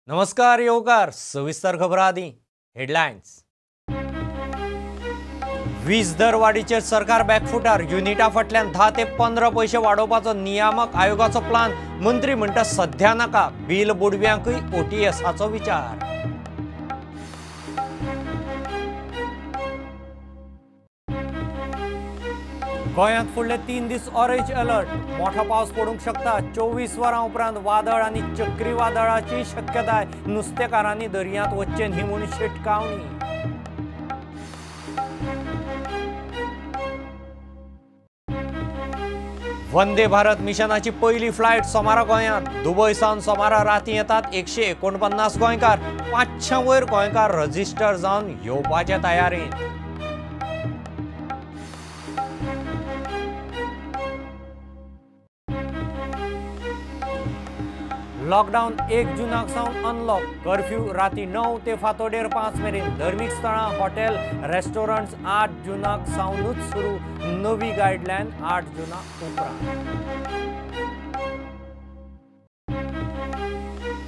नमस्कार येवकार सविस्तर खबर आदी हेडलाइन्स। वीज दर वाडीचेर सरकार बॅकफुटार युनिटा फाटल्यान 10 ते 15 पैसे वाडोवपाचो नियामक आयोगाचो प्लान मंत्री म्हणटा सध्या नाका बिल बुडव्यांकूय ओटीएसाचो विचार। गोंयांत फुडले 3 दीस ऑरेंज अलर्ट मोठो पावस पडूंक शकता 24 वरां उपरांत वादळ आनी चक्रीवादळाची शक्यताय नुस्तेकारांनी दर्यांत वच्चे न्ही म्हूण शिटकावणी। वंदे भारत मिशनाची पयली फ्लायट सोमारा गोंयांत दुबय सावन सोमारा रातीं येतात 149 गोंयकार 500 वयर गोंयकार रजिस्टर जावन येवपाचे तयारेंत। लॉकडावन 1 जुनाक सावन अनलॉक कर्फ्यू राती 9 ते फांतोडेर 5 मेरेन धर्मीक स्थळां हॉटेल रेस्टॉरंट्स 8 जुनाक सावनूच सुरू नवी गायडलायन 8 जुना उपरांत।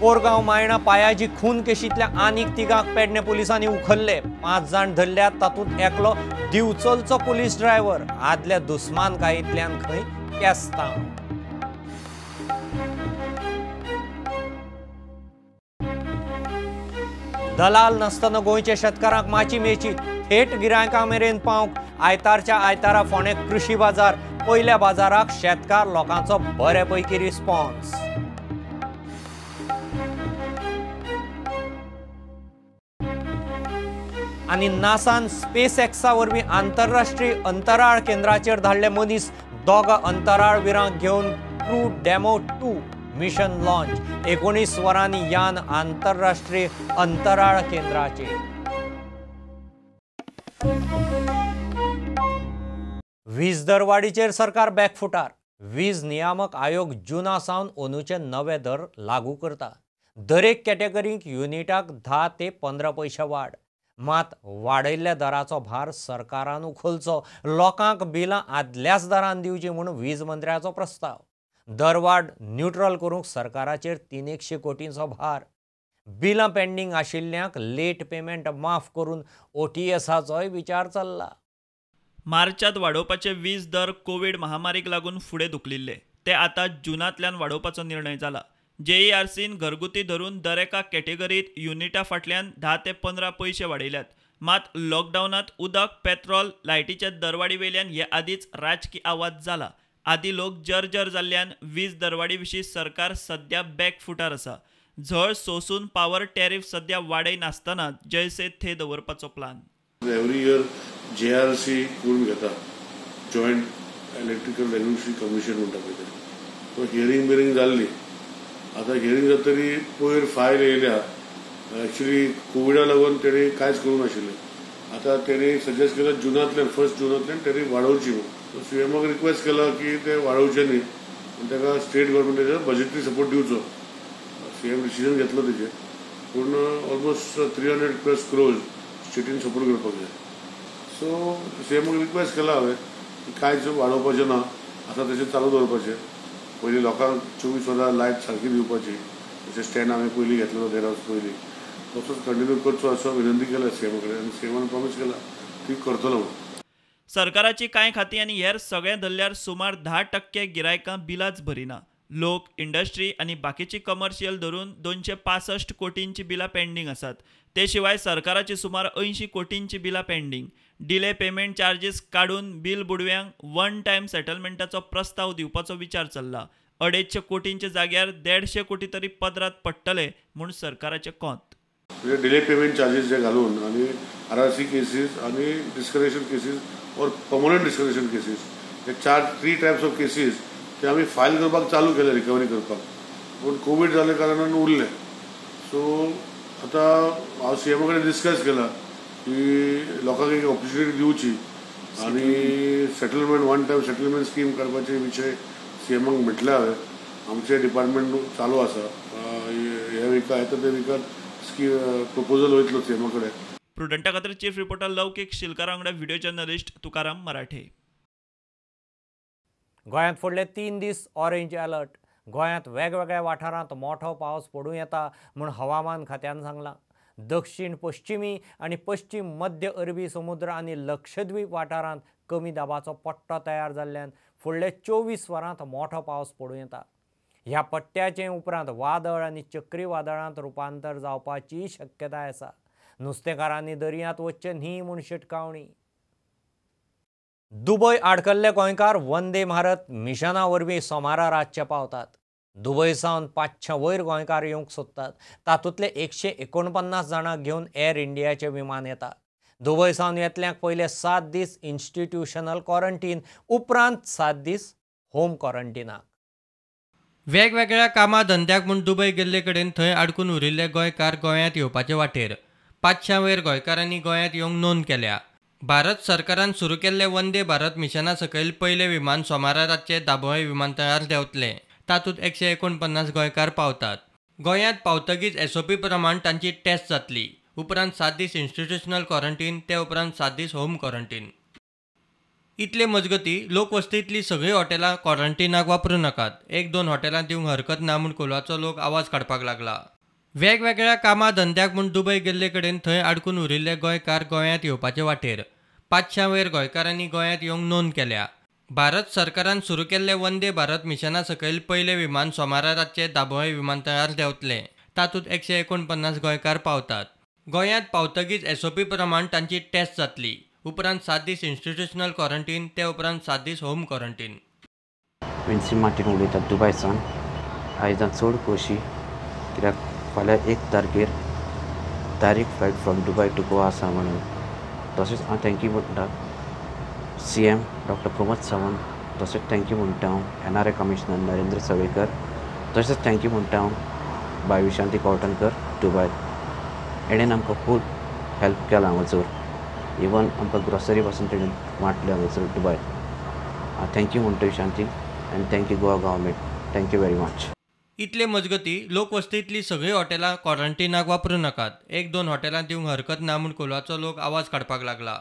पोरगांव मायणा पायाजी खून केशींतल्या आनीक तिगांक पेडणे पुलिसांनी उखल्ले 5 जाण धरल्यात तातूंत एकलो दिवचलचो पुलीस ड्रायव्हर आदल्या दुस्मानकायेंतल्यान खंय केस्तांव। दलाल नासतना गोंयच्या शेतकारांक माची मेची थेट गिरायकां मेरेन पावंक आयतारच्या आयतारा फोंडे कृषी बाजार पयल्या बाजाराक शेतकार लोकांचो बऱ्यापैकी रिस्पॉन्स। आनी नासान स्पेस एक्सा वरवीं आंतरराष्ट्रीय अंतराळ केंद्राचेर धाडले मनीस दोगा अंतराळवीरांक घेवन क्रू डेमो 2 मिशन लॉन्च 19 वरांनी यान आंतरराष्ट्रीय अंतराळ केंद्राचेर। वीज दर वाडीचेर सरकार बॅकफुटार वीज नियामक आयोग जुना सावन अंदूचे नवे दर लागू करता। दरेक कॅटेगरीक युनिटाक 10 ते 15 पैसे वाड मात वाडयल्ल्या दराचो भार सरकारान उखलचो लोकांक बिलां आदल्याच दरान दिवची म्हूण वीज मंत्र्याचो प्रस्ताव। दरवाड न्यूट्रल करूंक सरकाराचेर 300 कोटींचो भार बिलां पेंडींग आशिल्ल्यांक लेट पेमेंट माफ करून ओटीएसाचोय विचार चल्ला। मार्चांत वाडोवपाचे वीज दर कोविड महामारीक लागून फुडें धुकलिल्ले ते आतां जूनांतल्यान वाडोवपाचो निर्णय जाला। जेईआरसीन घरगुती धरून दर एका कॅटेगरींत युनिटा फाटल्यान 10 ते 15 पैसे वाडयल्यात। मात लॉकडावनांत उदक पेट्रोल लायटीचे दरवाडी वयल्यान हे आदींच राजकी आवाज जाला। आदी लोक जर्जर जाल्ल्यान वीज दरवाडी विशीं सरकार सध्या बॅकफुटार आसा। झळ सोसून पावर टॅरिफ सध्या वाडय नासतना जैसे थे दवरपाचो प्लान। एवरी इयर जेआरसी करून घेता जॉयंट इलेक्ट्रिकल रेग्युलेटरी कमिशन म्हणटा पळय तो हियरिंग बियरिंग जाल्ली। आतां हियरिंग जातरी पयर फायल येयल्या एक्चुअली कोविडा लागून तेणी कांयच करूं नाशिल्लें। आतां तेणी सजेस्ट केलं जुनांतल्यान 1 जुनांतल्यान तेणी वाडोवची म्हणून सीएमाक रिक्वेस्ट केला की ते वाडोवचे न्ही पूण ताका स्टेट गव्हर्मेंटाचो बजेटरी सपोर्ट दिवचो। सीएम डिसिजन घेतलो तेजेर पूण ऑलमोस्ट 300+ crores स्टेटीन सपोर्ट करपाक जाय। सो सीएमाक रिक्वेस्ट केला हांवें की कांयच वाडोवपाचें ना आतां तशें चालू दवरपाचें। पयलीं लोकांक 24 वरां लायट सारकी दिवपाची जशें स्टँड हांवें पयलीं घेतलो देड वर्स पयलीं तसोच कंटिन्यू करचो असो विनंती केला सीएमा कडेन आनी सीएमान प्रॉमिस केला ती करतलो म्हणून। सरकाराची कांय खातीं आनी हेर सगळें धरल्यार सुमार 10% गिरायकां बिलाच भरिना। लोक इंडस्ट्री आनी बाकीची कमर्शियल धरून 265 कोटींची बिलां पेंडींग आसात। ते शिवाय सरकाराची सुमार 80 कोटींची बिलां पेंडींग। डिले पेमेंट चार्जीस काडून बिल बुडव्यांक 1 टायम सेटलमेंटाचो प्रस्ताव दिवपाचो विचार चल्ला। 250 कोटींच्या जाग्यार 150 कोटी तरी पदरात पडटले म्हूण सरकाराचें कोंत। डिले पेमेंट चार्जीस जे घालून आनी आरआरसी केसीस आनी डिस्कनेक्शन केसीस और परमनंट डिस्कनेक्शन केसीस हे 3 टायप्स ऑफ केसीस ते आमी फायल करपाक चालू केले रिकवरी करपाक पूण कोविड जाल्या कारणान उरले। सो आतां हांव सीएमा कडेन डिस्कस केला की लोकांक एक ऑपॉर्च्युनिटी दिवची आनी सेटलमेंट 1 टायम सेटलमेंट स्कीम करपाचे विशय सीएमाक म्हटले हांवें। आमचे डिपार्टमेंट चालू आसा ह्या विका येता ते विकात प्रपोजल वयतलो सीएमा कडेन। प्रुडंटा खातीर चीफ रिपोर्टर लौकीक शिलकारा वांगडा व्हिडिओ जर्नलिस्ट तुकाराम मराठे। गोंयांत फुडले 3 दीस ऑरेंज अलर्ट गोंयांत वेगवेगळ्या वाठारांत मोठो पावस पडूं येता म्हूण हवामान खात्यान सांगलां. दक्षिण पश्चिमी आनी पश्चिम मध्य अरबी समुद्र आनी लक्षद्वीप वाठारांत कमी दाबाचो पट्टो तयार जाल्ल्यान फुडले 24 वरांत मोठो पावस पडूं येता. ह्या पट्ट्याचे उपरांत वादळ आनी चक्रीवादळांत रुपांतर जावपाची शक्यताय आसा. नुस्तेकारांनी दर्यांत वचचे न्ही म्हूण शिटकावणी. दुबय आडकल्ले गोंयकार वंदे भारत मिशना वरवीं सोमारा रातचे पावतात. दुबय सावन 500 वयर गोंयकार येवंक सोदतात. तातूंतले 149 जाणांक घेवन एअर इंडियाचें विमान येता. दुबय सावन येतल्यांक पयले 7 दीस इन्स्टिट्यूशनल क्वॉरंटीन उपरांत 7 दीस होम क्वॉरंटीनाक. वेगवेगळ्या कामा धंद्याक म्हूण दुबय गेल्ले कडेन थंय आडकून उरिल्ले गोंयकार गोंयांत येवपाचे वाटेर 500 वयर गोंयकारांनी गोंयांत येवंक नोंद केल्या. भारत सरकारान सुरू केल्ले वंदे भारत मिशना सकयल पयले विमान सोमारा रातचे दाबोळे विमानतळार देंवतले. तातूंत 149 गोंयकार पावतात. गोंयांत पावतकीच SOP प्रमाण तांची टेस्ट जातली. उपरांत 7 दीस इन्स्टिट्यूशनल क्वॉरंटीन ते उपरांत 7 दीस होम क्वॉरंटीन. इतले मजगती लोकवस्तींतली सगळीं हॉटेलां क्वॉरंटीनाक वापरूं नाकात. 1-2 हॉटेलां दिवंक हरकत ना म्हूण कोलवाचो लोक आवाज काडपाक लागला. वेगवेगळ्या कामा धंद्याक म्हूण दुबय गेल्ले कडेन थंय आडकून उरिल्ले गोंयकार गोंयांत येवपाचे वाटेर 500 वयर गोंयकारांनी गोंयांत येवंक नोंद केल्या. भारत सरकारान सुरू केल्ले वंदे भारत मिशना सकयल पयले विमान सोमारा रातचे दाबोळे विमानतळार देंवतले. तातूंत 149 गोंयकार पावतात. गोंयांत पावतकीच SOP प्रमाण तांची टेस्ट जातली. उपरांत 7 दीस इन्स्टिट्यूशनल क्वॉरंटीन ते उपरांत 7 दीस होम क्वॉरंटीन. विन्सी मार्टीन उलयता दुबयसान. आयज चड खोशी कित्याक फाल्यां 1 तारखेर direct flight from Dubai to Goa आसा म्हणून. तशेंच हांव थँक्यू म्हणटा CM डॉक्टर प्रमोद सावंत. तशेंच थँक्यू म्हणटा हांव NRA कमिशनर नरेंद्र सवेकर. तशेंच थँक्यू म्हणटा हांव बाय विशांती कवटणकर दुबय. एणेन आमकां खूब हेल्प केला हांगासर. इवन आमकां ग्रोसरी पासून तेणेन वांटले हांगासर दुबय. हांव थँक्यू म्हणटा विशांती आनी thank you Goa government. Thank you very much. इतले मजगती लोकवस्तींतली सगळीं हॉटेलां क्वॉरंटीनाक वापरूं नाकात. 1-2 हॉटेलां दिवंक हरकत ना म्हूण कोलवाचो लोक आवाज काडपाक लागला.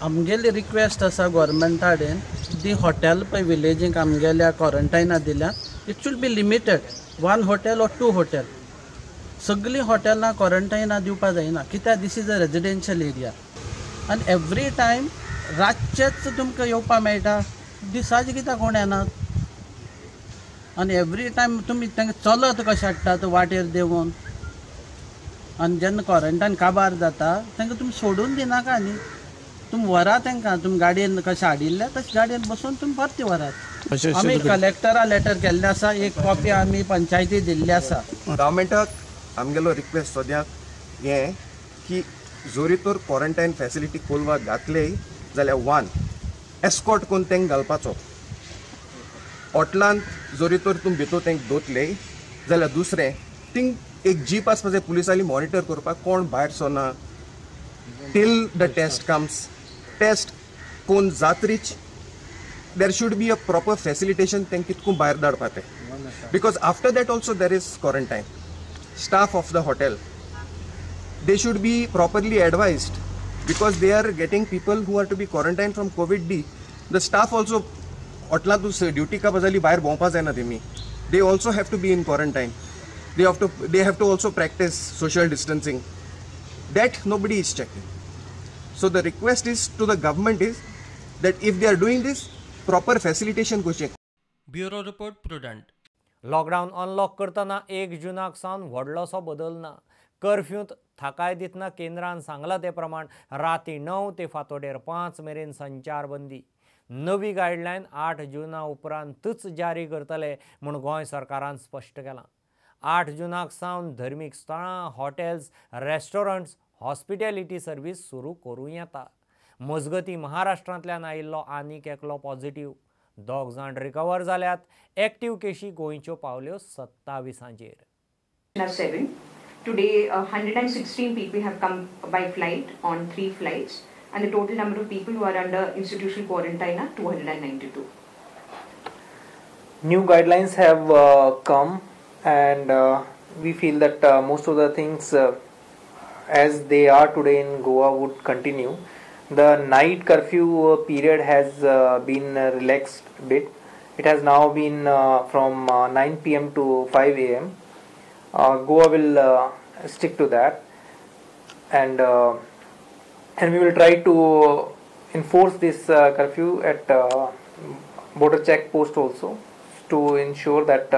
आमगेली रिक्वेस्ट आसा गोवोरमेंटा कडेन. दी हॉटेल पळय विलेजीक आमगेल्या क्वॉरंटायना दिल्या it should be limited 1 hotel or 2 hotel. सगळीं हॉटेलां क्वॉरंटायना दिवपा जायना कित्याक this is a residential area. आनी एवरी टायम रातचेच तुमकां येवपा मेळटा. दिसाचे कित्याक कोण येनात. आनी एवरी टायम तुमी तांकां चलत कशें हाडटात वाटेर देंवन. आनी जेन्ना क्वॉरंटायन काबार जाता तांकां तुमी सोडून दिनाका न्ही. तुमी व्हरात तांकां. तुमी गाडयेन कशें हाडिल्ले तशें गाडयेन बसून तुमी परती व्हरात. आमी कलेक्टरा लेटर केल्लें आसा. एक कॉपी आमी पंचायती दिल्ली आसा. गव्हर्मेंटाक आमगेलो रिक्वेस्ट सद्याक हें की जोरी तर क्वॉरंटायन फॅसिलिटी खोलवात घातले जाल्यार 1 एस्कॉर्ट करून तेंक घालपाचो. हॉटलांत जोरी तर तुमी भितर तेंक दोतले जाल्यार दुसरें थिंग एक जीप आसपा जाय पुलिसांनी मॉनिटर करपाक कोण भायर सोना till the test comes. Test कोण जात्रीच there should be a proper facilitation तेंक कितकून भायर धाडपा तें. Because after that also there is quarantine. Staff of the hotel they should be properly advised because they are getting people who are to be quarantined from COVID-D. The staff also hotla tu duty ka bazali bahar bompa जायना तेमी. They also have to be in quarantine. They have to also practice social distancing. That nobody is checking. So the request is to the government is that if they are doing this, proper facilitation ko check. Bureau report prudent. Lockdown unlock करतना 1 जूनाक सावन व्हडलोसो बदल ना. कर्फ्यूंत थाकाय दितना केंद्रान सांगला ते प्रमाण राती 9 ते फांतोडेर 5 मेरेन संचारबंदी. नवी गायडलायन 8 जूना उपरांतच जारी करतले म्हूण गोंय सरकारान स्पश्ट केलां. 8 जूनाक सावन धर्मीक स्थळां, हॉटेल्स, रेस्टॉरंट्स, हॉस्पिटॅलिटी सर्वीस सुरू करूं येता. मजगतीं महाराष्ट्रांतल्यान आयिल्लो आनीक एकलो पॉझिटिव्ह. 2 जाण रिकवर जाल्यात. एक्टीव केशी गोंयच्यो पावल्यो 27. Today, 116 people have come by flight on 3 flights, and the total number of people who are under institutional quarantine are 292. New guidelines have come, and we feel that most of the things as they are today in Goa would continue. The night curfew period has been relaxed a bit, It has now been from 9 p.m. to 5 a.m. Goa will stick to that, and we will try to enforce this curfew at border check post also, to ensure that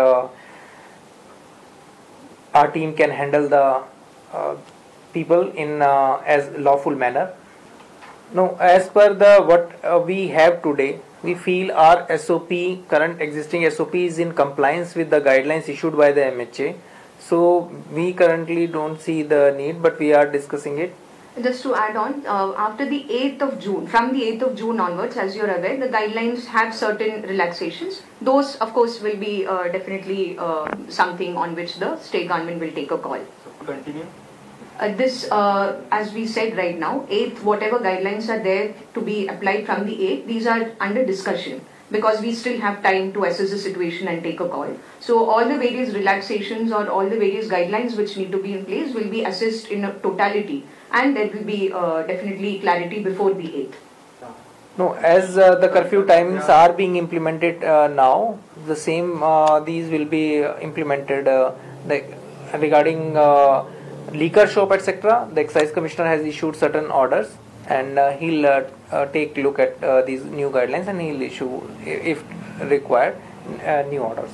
our team can handle the people in as lawful manner. No, as per the what we have today, we feel our SOP, current existing SOP, is in compliance with the guidelines issued by the MHA. So we currently don't see the need, but we are discussing it. Just to add on, after the 8th of June, from the 8th of June onwards, as you're aware, the guidelines have certain relaxations. Those, of course, will be definitely something on which the state government will take a call. So continue. This, as we said right now, 8th, whatever guidelines are there to be applied from the 8th, these are under discussion, because we still have time to assess the situation and take a call. So all the various relaxations or all the various guidelines which need to be in place will be assessed in a totality, and there will be definitely clarity before the 8th. No, as the curfew timings are being implemented now, the same these will be implemented. Regarding liquor shop, etc., the excise commissioner has issued certain orders, and he'll take a look at these new guidelines, and he'll issue, if required, new orders.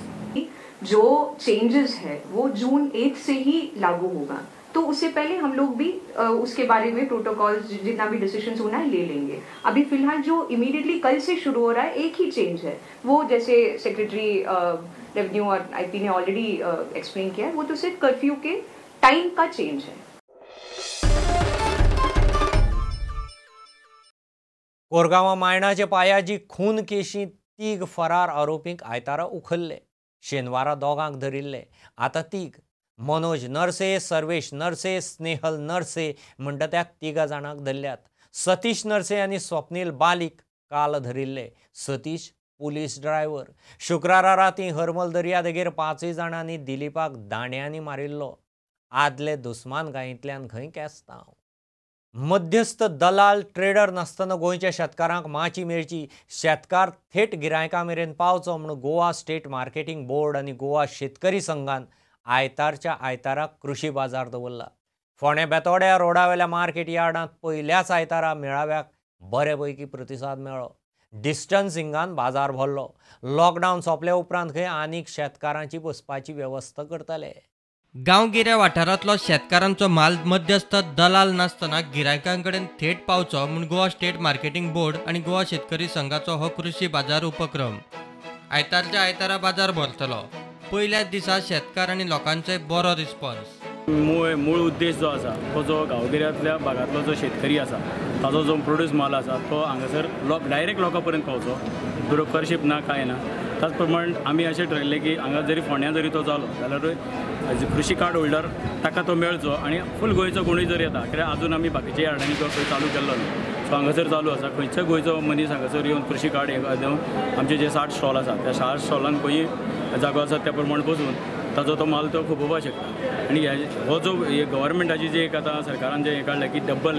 जो changes है वो जून 8 से ही लागू होगा, तो उससे पहले हम लोग भी उसके बारे में प्रोटोकॉल जितना भी डिसीजंस होना है ले लेंगे. अभी फिलहाल जो इमीडिएटली कल से शुरू हो रहा है, एक ही चेंज है, वो जैसे सेक्रेटरी रेवेन्यू और आईपी ने ऑलरेडी एक्सप्लेन किया है, वो तो सिर्फ कर्फ्यू के टाइम का चेंज है. कोरगांवा मायणाचे पायाजी खून केशी 3 फरार आरोपींक आयतारा उखल्ले. शेनवारा दोगांक धरिल्ले. आतां 3 मनोज नरसे, सर्वेश नरसे, स्नेहल नरसे म्हणटा त्या 3 जाणांक धरल्यात. सतीश नरसे आनी स्वप्नील बालीक काल धरिल्ले. Satish police driver. शुक्रारा रातीं हरमल दर्या देगेर 5 जाणांनी दिलीपाक दांड्यांनी मारिल्लो. आदले दुस्मान गांयंतल्यान खंय केस्तांव. मध्यस्थ दलाल ट्रेडर नासतना गोंयच्या शेतकारांक माची मेळची. शेतकार थेट गिरायकां मेरेन पावचो म्हूण गोवा स्टेट मार्केटिंग बोर्ड आनी गोवा शेतकरी संघान आयतारच्या आयताराक कृशी बाजार दवरला. फोंडे बेतोड्या रोडावेल्या मार्केट यार्डांत पयल्याच आयतारा मेळाव्याक बरेपैकी प्रतिसाद मेळ्ळो. डिस्टन्सिंगान बाजार भरलो. लॉकडावन सोंपले उपरांत खंय आनीक शेतकारांची बसपाची वेवस्था करतले. गांवगिऱ्या वाठारांतलो शेतकारांचो माल मध्यस्थ दलाल नासतना गिरायकांकडेन थेट पावचो म्हूण गोवा स्टेट मार्केटिंग बोर्ड आनी गोवा शेतकरी संघाचो हो कृशी बाजार उपक्रम. आयतारच्या आयतारा बाजार भरतलो. पयल्याच दिसा शेतकार आनी लोकांचो बरो रिस्पॉन्स. मूळ उद्देश जो आसा तो जो गांवगिऱ्यांतल्या भागांतलो जो शेतकरी आसा ताजो जो प्रोड्यूस माल आसा तो हांगासर डायरेक्ट लोकां पर्यंत पावचो. ब्रोकरशीप ना कांय ना. त्याच प्रमाण आमी अशें ठरयलें की हांगा जरी फोंड्यां जरी तो जालो जाल्यारूय कृषी कार्ड होल्डर ताका तो मेळचो आनी फूल गोंयचो कोणूय जर येता, कित्याक आजून आमी बाकीच्या यार्डांनी तो चालू केल्लो न्हू. सो हांगासर चालू आसा. खंयचो गोंयचो मनीस हांगासर येवन कृषी कार्ड घेवन आमचे जे 60 स्टॉल आसा त्या 60 स्टॉलांक खंय जागो आसा त्या प्रमाण बसून ताजो तो माल तो खपोवपाक शकता. आनी हो जो गव्हर्मेंटाची जी एक आतां सरकारान जें हें काडलें की डबल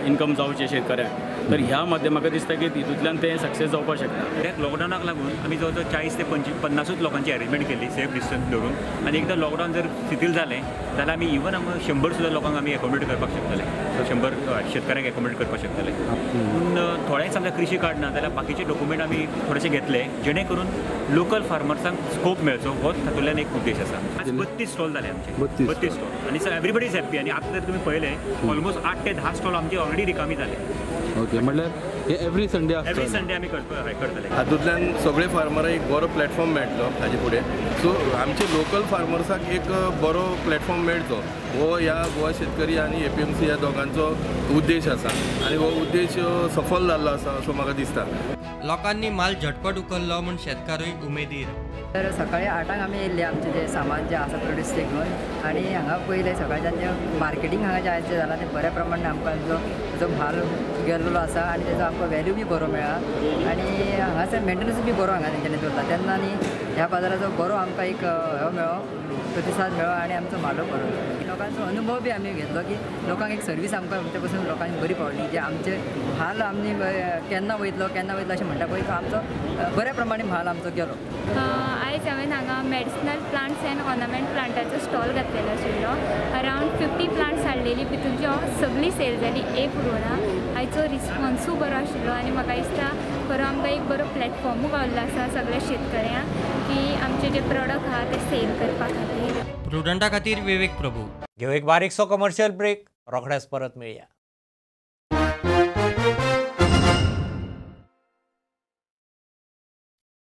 इन्कम जावचें शेतकऱ्याक, तर ह्या मध्ये म्हाका दिसता की तितूंतल्यान तें सक्सेस जावपाक शकता. लॉकडावनाक लागून आमी जवळ जवळ 40 ते 50 लोकांची अरेंजमेंट केली सेफ डिस्टन्स दवरून. आनी एकदां लॉकडावन जर शिथील जालें जाल्यार आमी इवन आमी 100 सुद्दां लोकांक आमी एकोमोडेट करपाक शकतले. सो 100 शेतकऱ्यांक एकोमोडेट करपाक शकतले. पूण थोड्यांक समजा कृषी कार्ड ना जाल्यार बाकीचे डॉक्युमेंट आमी थोडेशे घेतले जेणे करून लोकल फार्मर्सांक स्कोप मेळचो. हो तातूंतल्यान एक उद्देश आसा. आज 32 स्टॉल जाले आमचे. 32 स्टॉल आनी एवरीबडी इज हॅप्पी. आनी आतां जर तुमी पळयले ऑलमोस्ट 8 ते 10 स्टॉल आमचे ऑलरेडी रिकामी जाले. ओके, म्हटल्यार हे एवरी संडे आमी करतले. हातूंतल्यान सगळे फार्मरांक एक बरो प्लॅटफॉर्म मेळटलो हाजे फुडें. सो आमचे लोकल फार्मर्सांक एक बरो प्लॅटफॉर्म मेळचो हो ह्या गोवा शेतकरी आनी APMC ह्या दोगांचो उद्देश आसा. आनी हो उद्देश सफल जाल्लो आसा असो म्हाका दिसता. लोकांनी माल झटपट उखल्लो म्हूण शेतकारूय उमेदीर. तर सकाळी 8 आमी येयल्ले आमचे जे सामान जे आसा प्रोड्यूस ते घेवन, आनी हांगा पयले सकाळच्यान जे मार्केटींग हांगा जे आयचे जालां तें बऱ्या प्रमाणे आमकां जो म्हाल गेल्लो आसा आनी तेजो आमकां वॅल्यू बी बरो मेळ्ळा. आनी हांगासर मेंटेनन्स बी बरो हांगा तेंच्यांनी दवरला तेन्ना. आनी ह्या बाजाराचो बरो आमकां एक हो मेळ्ळो प्रतिसाद मेळ्ळो आनी आमचो म्हालो बरो जालो. लोकांचो अनुभव बी आमी घेतलो की लोकांक एक सर्वीस आमकां ते पासून लोकांनी बरी पावली. जे आमचे म्हाल आमी केन्ना वयतलो अशें म्हणटा पळय तो आमचो बऱ्या प्रमाणे म्हाल आमचो गेलो. आयज हांवें हांगा मेडिसिनल प्लांट्स एंड ऑर्नामेंट प्लांटाचो स्टॉल घातलेलो आशिल्लो. अरावंड 50 प्लांट्स हाडलेली, भितूरच्यो सगळी सेल जाली एक उडोना. हाचो रिस्पॉन्सूय बरो आशिल्लो आनी म्हाका दिसता खरो आमकां एक बरो प्लॅटफॉर्मूय गावल्लो आसा सगळ्या शेतकऱ्यांक की आमचे जे प्रोडक्ट आहा ते सेल करपा खातीर. प्रुडंटा खातीर विवेक प्रभू. घेऊ एक बारीकसो कमर्शियल ब्रेक, रोखडेच परत मेळया.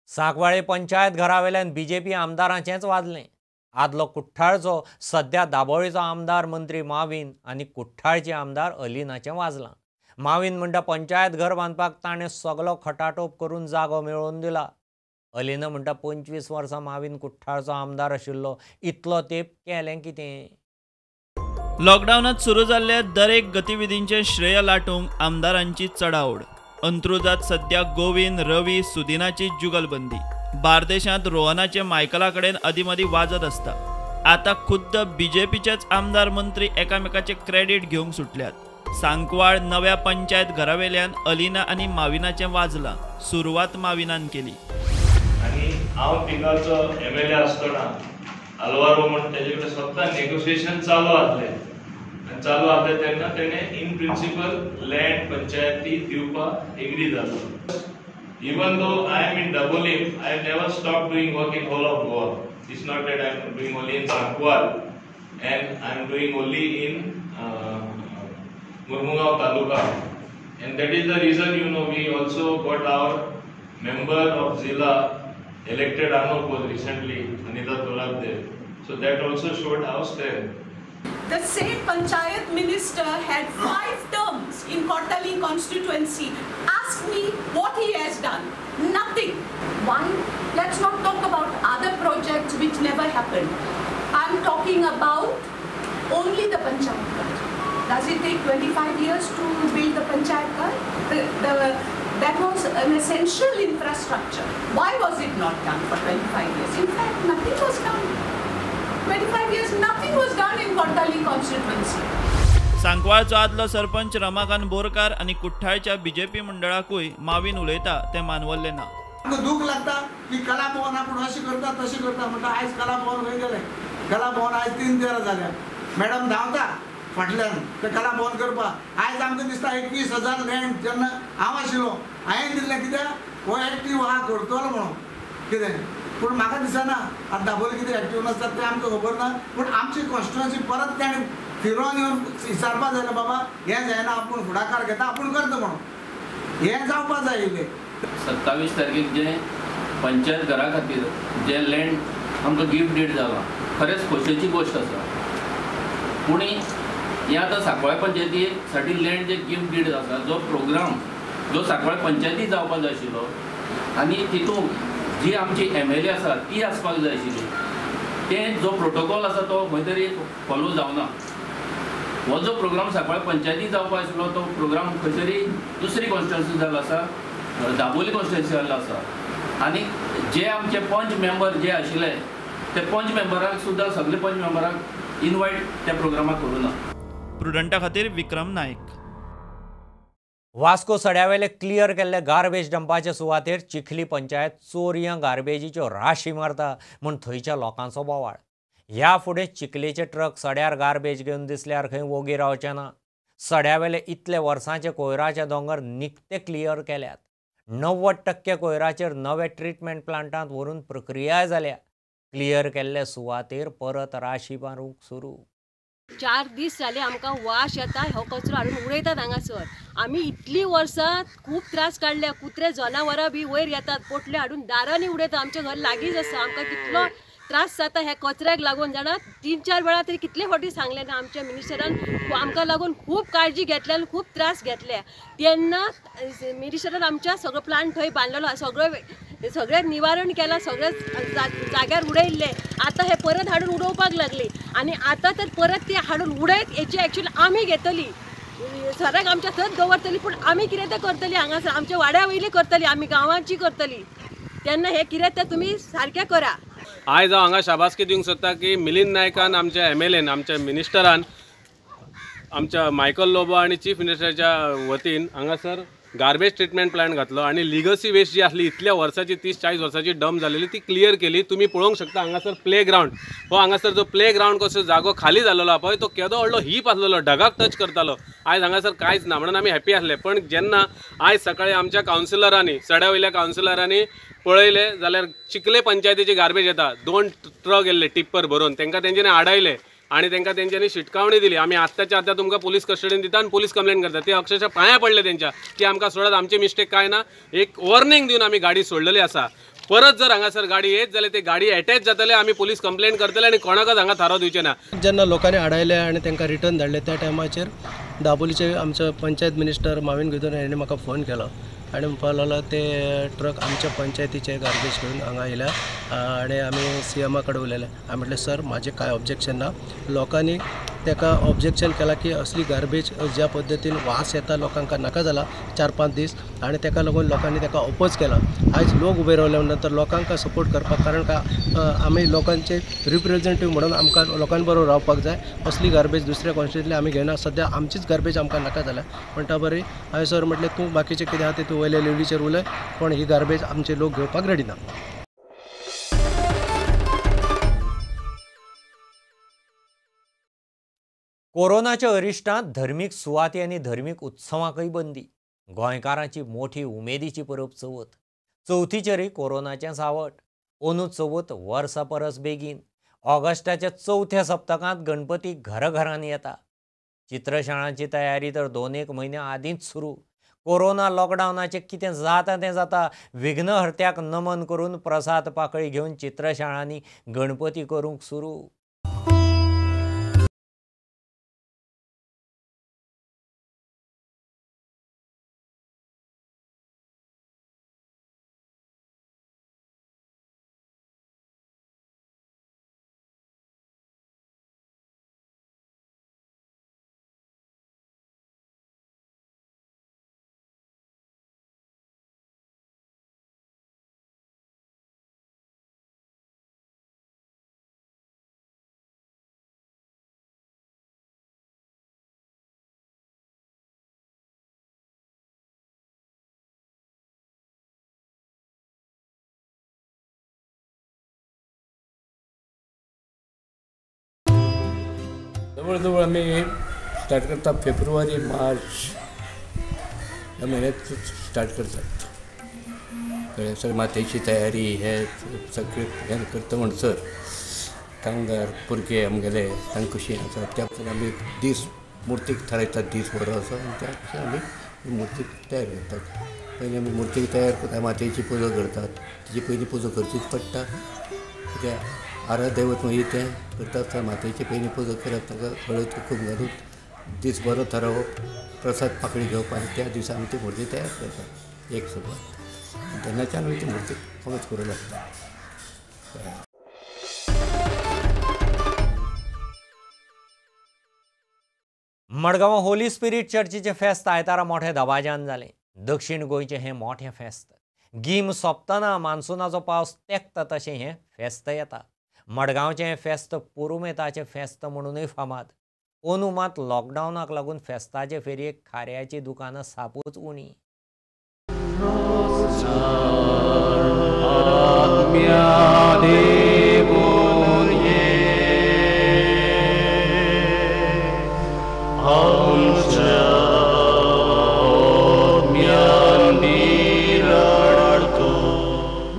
सांकवाळे पंचायत घरावेल्यान बीजेपी आमदारांचेच वाजलें. आदलो कुठ्ठाळचो सध्या दाबोळेचो आमदार मंत्री माविन आनी कुठ्ठाळचे आमदार अलिनाचें वाजलां. माविन म्हणटा पंचायत घर बांदपाक ताणें सगळो खटाटोप करून जागो मेळोवन दिला. अलिना म्हणटा 25 वर्सां माविन कुठ्ठाळचो आमदार आशिल्लो, इतलो तेंप केलें कितें. लॉकडावनात सुरू जाल्ल्या दरेक गतिविधींचे श्रेय लाटूंक आमदारांची चडाओड. अंत्रुजात सध्या गोविंद, रवी, सुदिनाची जुगलबंदी. बार्देशांत रोहनाचे मायकला कडेन अदीमदीं वाजत आसता. आतां खुद्द बीजेपीचेच आमदार मंत्री एकामेकाचे क्रेडीट घेवंक सुटल्यात. सांकवाळ नव्या पंचायत घरावेल्यान अलिना आनी माविनाचें वाजलां. सुरवात माविनान केली. आनी हांव तिगाचो MLA आसतना आल्वारो म्हण तेजे कडेन स्वता नेगोशिएशन चालू आसलें. आनी चालू आसलें तेन्ना तेणें इन प्रिंसिपल लँड पंचायती दिवपाक एग्री जालो. Even though I am in Dabolim, I have never stopped doing work in whole of Goa. It's not that I am doing only in Sankwal and I am doing only in Murmungaon Taluka. And that is the reason, we also got our member of Zilla elected Anopol recently, Anita Tolabdev. So that also showed our strength. The same Panchayat Minister had 5 terms in Kortali constituency. Ask me what he has done. Nothing. One, let's not talk about other projects which never happened. I'm talking about only the Panchayat Ghar. Does it take 25 years to build the Panchayat Ghar? That was an essential infrastructure. Why was it not done for 25 years? In fact, nothing was done. 25 years, nothing was done in Kortali constituency. सांकवाळचो आदलो सरपंच रमाकांत बोरकार आनी कुठ्ठाळच्या BJP मंडळाकूय Mauvin उलयता ते मानवल्ले ना. दूख लागता की कला भवन आपण अशी करता तशी करता म्हणटा. आयज कला भवन खंय गेले? कला भवन आयज 3 तेरा जाल्या. मॅडम धांवता फाटल्यान ते कला भवन करपाक. आयज आमकां दिसता 21,000 लँड जेन्ना हांव आशिल्लो हांवें दिल्लें कित्याक हो एक्टीव आहा करतलो म्हणून कितें. पूण म्हाका दिसना आतां दाबोली कितें एक्टीव नासतात तें आमकां खबर ना. पूण आमची कॉन्स्टिट्युएन्सी परत ताणें फिरोन येवन विचारपाक जाय बाबा हें जायना आपूण फुडाकार घेता आपूण करता म्हणून. हें जावपाक जाय आयलें. 27 तारखेक जे पंचायत घरा खातीर जे लँड आमकां गिफ्ट डीड जाला खरेंच खोशयेची गोश्ट आसा. पूण हें आतां सांकवाळ पंचायती साठी लँड जे गिफ्ट डीड आसा जो प्रोग्राम जो सांकवाळ पंचायती जावपाक जाय आशिल्लो आनी तितूंत जी आमची MLA आसा ती आसपाक जाय आशिल्ली तें जो प्रोटोकॉल आसा तो खंय तरी फॉलो जावना. हो जो प्रोग्राम सांकवाळ पंचायती जावपाक आशिल्लो तो प्रोग्राम खंय तरी दुसरी कॉन्स्टिट्युएन्सी जाल्लो आसा, दाबोली कॉन्स्टिट्युएन्सी जाल्लो आसा. आनी जे आमचे पंच मेंबर जे आशिल्ले ते पंच मेंबराक सुद्दां सगळे पंच मेंबराक इनवायट त्या प्रोग्रामाक करूं ना. प्रुडंटा खातीर विक्रम नायक. वास्को सड्यावेले क्लियर केल्ले गार्बेज डंपाचे सुवातेर चिखली पंचायत चोरयां गार्बेजीच्यो राशी मारता म्हूण थंयच्या लोकांचो बोवाळ. ह्या फुडें चिखलेचे ट्रक सड्यार गार्बेज घेवन दिसल्यार खंय वोगी रावचे ना. सड्यावेले इतले वर्सांचे कोयराचे दोंगर निकते क्लियर केल्यात. 90% कोयराचेर नवे ट्रिटमेंट प्लांटांत व्हरून प्रक्रियाय जाल्या. क्लियर केल्ले सुवातेर परत राशी मारूंक सुरू. 4 दीस जाले आमकां वास येता. हो कचरो हाडून उडयतात हांगासर. आमी इतली वर्सां खूब त्रास काडल्या. कुत्रे जनावरां बी वयर येतात, पोटले हाडून दारांनी उडयतात. आमचें घर लागींच आसा. आमकां कितलो त्रास जाता ह्या कचऱ्याक लागून जाणा. 3-4 वेळा तरी कितले फावटी सांगलें ना आमच्या मिनिस्टरान आमकां लागून खूब काळजी घेतल्या आनी खूब त्रास घेतल्या. तेन्ना मिनिस्टरान आमच्या सगळो प्लांट थंय बांदलेलो, सगळें निवारण केलां, सगळे जाग्यार उडयल्ले. आतां हे परत हाडून उडोवपाक लागली आनी आतां तर परत ते हाडून उडयत हेची एक्चुअली आमी घेतली. सराक आमच्या थंयच दवरतली. पूण आमी कितें तें करतली हांगासर आमच्या वाड्या वयली करतली, आमी गांवांची करतली. तेन्ना हे कितें तें तुमी सारकें करा. आयज हांव हांगा शाबासकी दिवंक सोदता की मिलिंद नायकान आमच्या MLAन आमच्या मिनिस्टरान आमच्या मायकल लोबो आणि चीफ मिनिस्टराच्या वतीन हांगासर गार्बेज ट्रिटमेंट प्लांट घातलो आणि लिगसी वेस्ट जी आसली इतल्या वर्साची 30-40 वर्साची डंप जालेली ती क्लियर केली. तुम्ही पळोवंक शकता हांगासर प्ले ग्राउंड हो हांगासर जो प्ले ग्राउंड कसो जागो खाली जाल्लो पळय तो केदो व्हडलो हीप आसलेलो ढगाक टच करतालो. आयज हांगासर कांयच ना म्हणून आमी हॅपी आसले. पण जेन्ना आयज सकाळी आमच्या कावन्सिलरांनी सड्यावयल्या कावन्सिलरांनी पळयले जाल्यार चिखले पंचायतीची गार्बेज येता 2 ट्रक येयल्ले टिप्पर भरून तांकां तेंच्यांनी आडायले आणि तांकां तेंच्यांनी शिटकावणी दिली. आमी आत्ताच्या आतां तुमकां पुलीस कस्टडीन दिता आनी पुलीस कंप्लेंट करता. ते अक्षरशः पांयां पडले तेंच्या की आमकां सोडात आमची मिस्टेक काय ना. एक वॉर्निंग दिवन आमी गाडी सोडलेली आसा. परत जर हांगासर गाडी येत जाल्यार ते गाडी अटॅच जातले आमी पुलीस कंप्लेंट करतले आणि कोणाकच हांगा थारो दिवचे ना. जेन्ना लोकांनी आडायले आणि तांकां रिटर्न धाडले त्या टायमाचेर दाबोलीचे आमचो पंचायत मिनिस्टर माविन गुदोन हेणें म्हाका फोन केलो आणि म्हणपाक लागलो ते ट्रक आमच्या पंचायतीचे गार्बेज घेवन हांगा येयल्या आणि आमी CM कडेन उलयले. हांवें म्हटलें सर म्हाजें कांय ऑब्जेक्शन ना. लोकांनी ताका ऑब्जेक्शन केलां की असली गार्बेज ज्या पद्दतीन वास येता लोकांक नाका जाला 4-5 दीस आणि ताका लागून लोकांनी ताका ऑपोज केला. आयज लोक उबे रावले नंतर लोकांक सपोर्ट करपाक कारण का आमी लोकांचे रिप्रेझेंटेटिव्ह म्हणून आमकां लोकां बरोबर रावपाक जाय. असली गार्बेज दुसऱ्या कॉन्स्टिट्युएंटली आमी घेना. सद्या आमचीच गार्बेज आमकां नाका जाल्या म्हणटा बरी. हांवें सर म्हटलें तूं बाकीचें कितें आहा तें तूं वयल्या लेवलीचेर उलय पण ही गार्बेज आमचे लोक घेवपाक रेडी ना. कोरोनाच्या अरिश्टांत धर्मीक सुवाती आनी धर्मीक उत्सवांकय बंदी. गोंयकारांची मोठी उमेदीची परब चवथ. चवथीचेरय कोरोनाचें सावट. अंदू चवथ वर्सा परस बेगीन. ऑगस्टाच्या 4थ्या सप्तकांत गणपती घराघरांनी येता. चित्रशाळांची तयारी तर 2-1 म्हयने आदींच सुरू. कोरोना लॉकडावनाचें कितें जाता तें जाता. विघ्नहर्त्याक नमन करून प्रसाद पाकळी घेवन चित्रशाळांनी गणपती करूंक सुरू. जवळ आम्ही स्टार्ट करता फेब्रुवारी मार्च या महिन्यात स्टार्ट करतात. सगळी मातेची तयारी हे सगळे हें करता म्हणसर कामगार भुरगे आमगेले तांकां कशी आसा त्या खातीर आमी दीस मुर्तीक थारायतात दीस बरो असो आनी त्या खातीर आमी मुर्तीक तयार करतात. पयलीं आमी मुर्तीक तयार करता मातयेची पुजा करतात. तेजी पयलीं पुजा करचीच पडटा कित्याक आराध्य दैवत मागीर तें करतात. मातयेची पयलीं पुजा करप ताका हळद कुंकूम घालून दीस बरो थारावप प्रसाद पाकळी घेवप आनी त्या दिसा आमी ती मुर्ती तयार करतात एक सुरवात. तेन्नाच्यान आमी ती मुर्ती फंगत करूं लागता. मडगांव होली स्पिरीट चर्चीचें फेस्त आयतारा मोठ्या दबाज्यान जालें. दक्षिण गोंयचें हें मोठें फेस्त. गीम सोंपतना मान्सूनाचो पावस तेंकता तशें हें फेस्त येता. मडगांवचें हें फेस्त पुरुमेताचें फेस्त म्हणूनय फामाद. अंदू मात लॉकडावनाक लागून फेस्ताचे फेरयेक खाऱ्याची दुकानां सापूच उणी.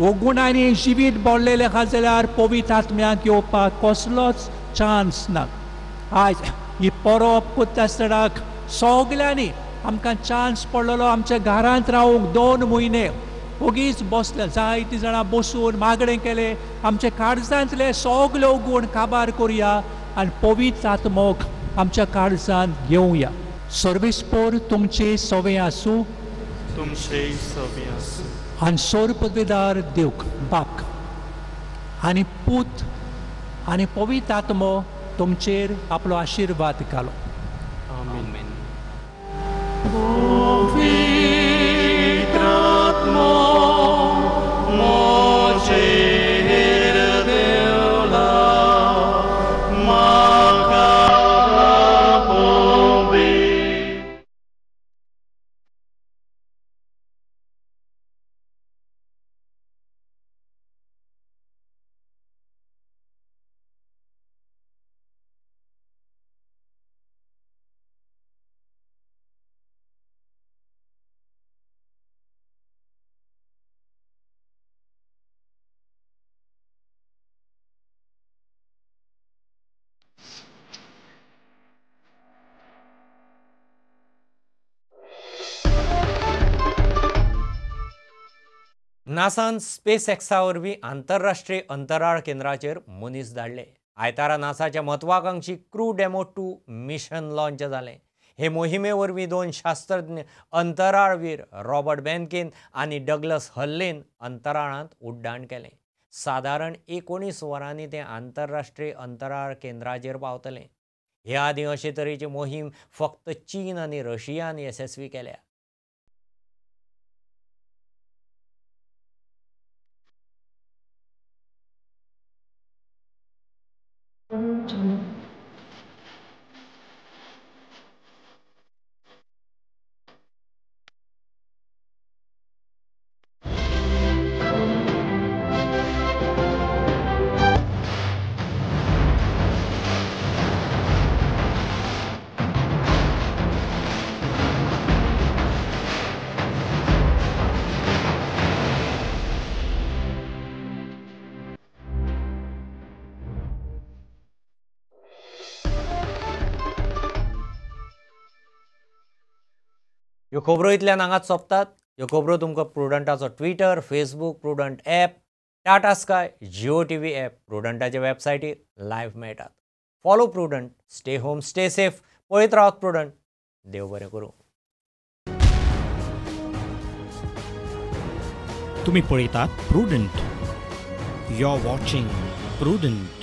ओगुणांनी जिवीत बोडलेले आहा जाल्यार पवित्र आत्म्याक येवपाक कसलोच चान्स ना. आयज ही परब करता आसतनाक सगल्यांनी आमकां चान्स पडलेलो आमच्या घरांत रावूंक 2 म्हयने ओगीच बसले. जायतीं जाणां बसून मागणें केलें आमच्या काळजांतले सगळे ओगूण काबार करुया आनी पवित्र आत्मोक आमच्या काळजांत घेवया. सर्वेस्पर तुमचे सवे आसूं. तुमचे सवे आसूं. आनी सोर पदवीदार देवक बाप आनी पूत आनी पवित्र आत्मो तुमचेर आपलो आशिर्वाद घालो. आमीन. पवित्र आत्मो मोचेर दे नासान स्पेस एक्सा वरवीं आंतरराष्ट्रीय अंतराळ केंद्राचेर मनीस धाडले. आयतारा नासाच्या म्हत्वाकांक्षी क्रू डेमो 2 मिशन लॉन्च जालें. हे मोहिमे वरवीं 2 शास्त्रज्ञ अंतराळवीर रॉबर्ट बेनकेन आनी डगलस हल्लेन अंतराळांत उड्डाण केलें. सादारण 19 वरांनी ते आंतरराष्ट्रीय अंतराळ केंद्राचेर पावतले. हे आदीं अशे तरेची मोहीम फक्त चीन आनी रशियान यशस्वी केल्या. ह्यो खबरो इतल्यान हांगाच सोंपतात. ह्यो खबरो तुमकां प्रुडंटाचो Twitter, Facebook, Prudent app, Tata sky, Jio TV app, प्रुडंटाच्या वेबसायटीर लायव्ह मेळटात. Follow Prudent, stay home, stay safe, पळयत रावत प्रुडंट. देव बरें करूं. तुम्ही पळयतात Prudent. You are watching prudent.